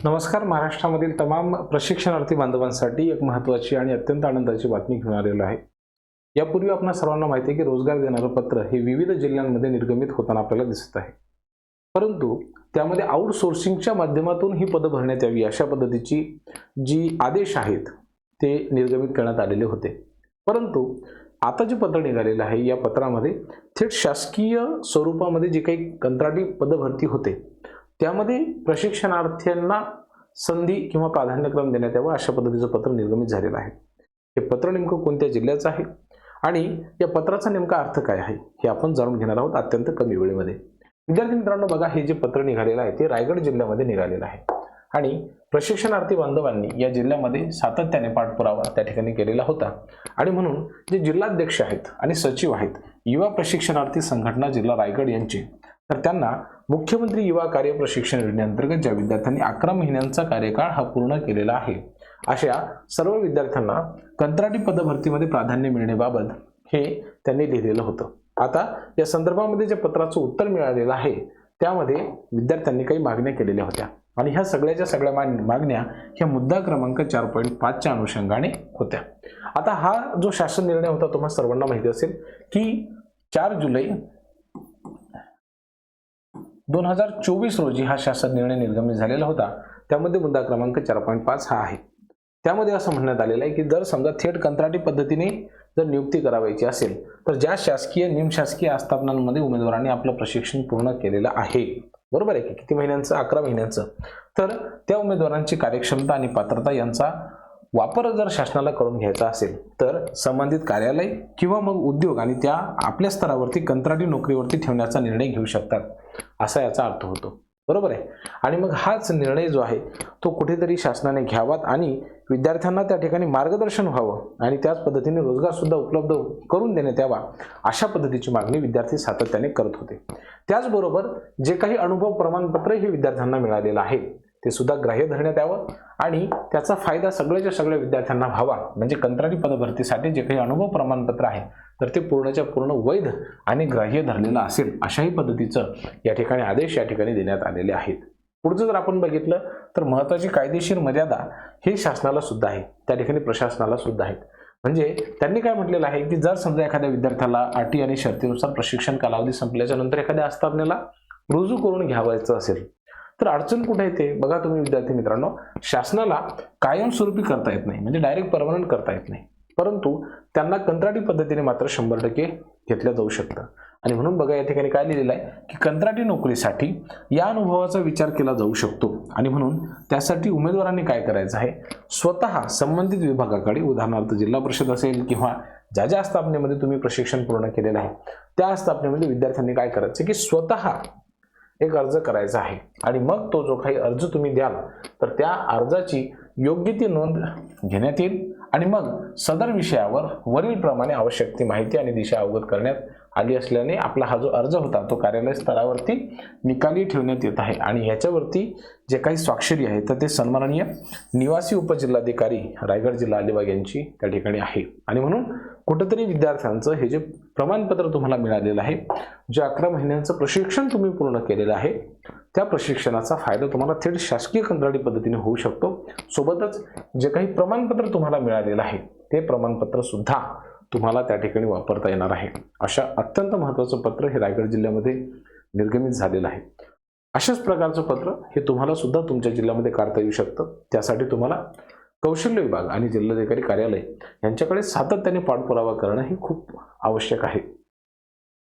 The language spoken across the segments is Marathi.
नमस्कार. महाराष्ट्रामधील तमाम प्रशिक्षणार्थी बांधवांसाठी एक महत्त्वाची आणि अत्यंत आनंदाची बातमी घेऊन आलेलो आहे. यापूर्वी आपणा सर्वांना माहिती आहे की रोजगार देणारं पत्र हे विविध जिल्ह्यांमध्ये निर्गमित होताना आपल्याला दिसत आहे. परंतु त्यामध्ये आउटसोर्सिंगच्या माध्यमातून ही पदं भरण्यात यावी अशा पद्धतीची जी आदेश आहेत ते निर्गमित करण्यात आलेले होते. परंतु आता जे पत्र निघालेलं आहे या पत्रामध्ये थेट शासकीय स्वरूपामध्ये जे काही कंत्राटी पदभरती होते त्यामध्ये प्रशिक्षणार्थ्यांना संधी किंवा प्राधान्यक्रम देण्यात यावा अशा पद्धतीचं पत्र निर्गमित झालेलं आहे. हे पत्र नेमकं कोणत्या जिल्ह्याचं आहे आणि या पत्राचा नेमका अर्थ काय आहे हे आपण जाणून घेणार आहोत अत्यंत कमी वेळेमध्ये. विद्यार्थी मित्रांनो, बघा, हे जे पत्र निघालेलं आहे ते रायगड जिल्ह्यामध्ये निघालेलं आहे आणि प्रशिक्षणार्थी बांधवांनी या जिल्ह्यामध्ये सातत्याने पाठपुरावा त्या ठिकाणी केलेला होता आणि म्हणून जे जिल्हाध्यक्ष आहेत आणि सचिव आहेत युवा प्रशिक्षणार्थी संघटना जिल्हा रायगड यांचे, तर त्यांना मुख्यमंत्री युवा कार्य प्रशिक्षण योजनेअंतर्गत ज्या विद्यार्थ्यांनी 11 महिन्यांचा कार्यकाळ हा पूर्ण केलेला आहे अशा सर्व विद्यार्थ्यांना कंत्राटी पदभरतीमध्ये प्राधान्य मिळण्याबाबत हे त्यांनी लिहिलेलं होतं. आता या संदर्भामध्ये जे पत्राचं उत्तर मिळालेलं आहे त्यामध्ये विद्यार्थ्यांनी काही मागण्या केलेल्या होत्या आणि ह्या सगळ्याच्या सगळ्या मागण्या ह्या मुद्दा क्रमांक 4.5च्या अनुषंगाने होत्या. आता हा जो शासन निर्णय होता तुम्हाला सर्वांना माहिती असेल की 4 जुलै 2024 रोजी हा शासन निर्णय निर्गमित झालेला होता. त्यामध्ये मुद्दा क्रमांक 4.5 हा आहे. त्यामध्ये असं म्हणण्यात आलेलं आहे की जर समजा थेट कंत्राटी पद्धतीने जर नियुक्ती करायची असेल तर ज्या शासकीय निमशासकीय आस्थापनांमध्ये उमेदवारांनी आपलं प्रशिक्षण पूर्ण केलेलं आहे, बरोबर आहे की किती महिन्यांचं, 11 महिन्यांचं, तर त्या उमेदवारांची कार्यक्षमता आणि पात्रता यांचा वापर जर शासनाला करून घ्यायचा असेल तर संबंधित कार्यालय किंवा मग उद्योग आणि त्या आपल्या स्तरावरती कंत्राटी नोकरीवरती ठेवण्याचा निर्णय घेऊ शकतात असा याचा अर्थ होतो, बरोबर आहे. आणि मग हाच निर्णय जो आहे तो कुठेतरी शासनाने घ्यावात आणि विद्यार्थ्यांना त्या ठिकाणी मार्गदर्शन व्हावं आणि त्याच पद्धतीने रोजगार सुद्धा उपलब्ध करून देण्यात यावा अशा पद्धतीची मागणी विद्यार्थी सातत्याने करत होते. त्याचबरोबर जे काही अनुभव प्रमाणपत्र हे विद्यार्थ्यांना मिळालेलं आहे ते सुद्धा ग्राह्य धरण्यात यावं आणि त्याचा फायदा सगळ्याच्या सगळ्या विद्यार्थ्यांना व्हावा. म्हणजे कंत्राटी पदभरतीसाठी जे काही अनुभव प्रमाणपत्र आहे तर ते पूर्णच्या पूर्ण वैध आणि ग्राह्य धरलेलं असेल अशाही पद्धतीचं या ठिकाणी आदेश या ठिकाणी देण्यात आलेले आहेत. पुढचं जर आपण बघितलं तर महत्त्वाची कायदेशीर मर्यादा हे शासनाला सुद्धा आहे, त्या ठिकाणी प्रशासनाला सुद्धा आहेत. म्हणजे त्यांनी काय म्हटलेलं आहे की जर समजा एखाद्या विद्यार्थ्याला अटी आणि शर्तीनुसार प्रशिक्षण कालावधी संपल्याच्या नंतर एखाद्या आस्थापनेला रुजू करून घ्यावायचं असेल तर अडचण कुठे येते बघा तुम्ही विद्यार्थी मित्रांनो, शासनाला कायमस्वरूपी करता येत नाही, म्हणजे डायरेक्ट परमनंट करता येत नाही, परंतु त्यांना कंत्राटी पद्धतीने मात्र 100% घेतलं जाऊ शकतं. आणि म्हणून बघा या ठिकाणी काय लिहिलेलं आहे की कंत्राटी नोकरीसाठी या अनुभवाचा विचार केला जाऊ शकतो आणि म्हणून त्यासाठी उमेदवारांनी काय करायचं आहे, स्वतः संबंधित विभागाकडे, उदाहरणार्थ जिल्हा परिषद असेल किंवा ज्या ज्या स्थापनेमध्ये तुम्ही प्रशिक्षण पूर्ण केलेलं आहे त्या स्थापनेमध्ये विद्यार्थ्यांनी काय करायचं की स्वतः एक अर्ज करायचा आहे आणि मग तो जो काही अर्ज तुम्ही द्याल तर त्या अर्जाची योग्य ती नोंद घेण्यात येईल आणि मग सदर विषयावर वरील प्रमाणे आवश्यक ती माहिती आणि दिशा अवगत करण्यात आली असल्याने आपला हा जो अर्ज होता तो कार्यालय स्तरावरती निकाली ठेवण्यात येत आहे आणि ह्याच्यावरती जे काही स्वाक्षरी आहे तर ते सन्माननीय निवासी उपजिल्हाधिकारी रायगड जिल्हा अलिबाग यांची त्या ठिकाणी आहे. आणि म्हणून कुठेतरी विद्यार्थ्यांचं हे जे प्रमाणपत्र तुम्हाला मिळालेलं आहे, जे 11 महिन्यांचं प्रशिक्षण तुम्ही पूर्ण केलेलं आहे त्या प्रशिक्षणाचा फायदा तुम्हाला थेट शासकीय कंत्राटी पद्धतीने होऊ शकतो. सोबतच जे काही प्रमाणपत्र तुम्हाला मिळालेलं आहे ते प्रमाणपत्र सुद्धा तुम्हाला त्या ठिकाणी वापरता येणार आहे. अशा अत्यंत महत्त्वाचं पत्र हे रायगड जिल्ह्यामध्ये निर्गमित झालेलं आहे. अशाच प्रकारचं पत्र हे तुम्हाला सुद्धा तुमच्या जिल्ह्यामध्ये काढता येऊ शकतं. त्यासाठी तुम्हाला कौशल्य विभाग आणि जिल्हाधिकारी कार्यालय यांच्याकडे सातत्याने पाठपुरावा करणं हे खूप आवश्यक आहे.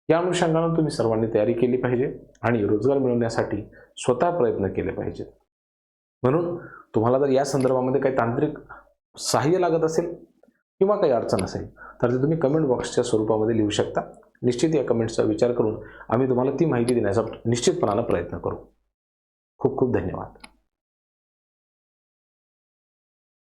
या अनुषंगाने तुम्ही सर्वांनी तयारी केली पाहिजे आणि रोजगार मिळवण्यासाठी स्वतः प्रयत्न केले पाहिजेत. म्हणून तुम्हाला जर या संदर्भामध्ये काही तांत्रिक सहाय्य लागत असेल किंवा काही अडचण असेल तर ते तुम्ही कमेंट बॉक्सच्या स्वरूपामध्ये लिहू शकता. निश्चित या कमेंट्सचा विचार करून आम्ही तुम्हाला ती माहिती देण्याचा निश्चितपणाने प्रयत्न करू. खूप खूप धन्यवाद.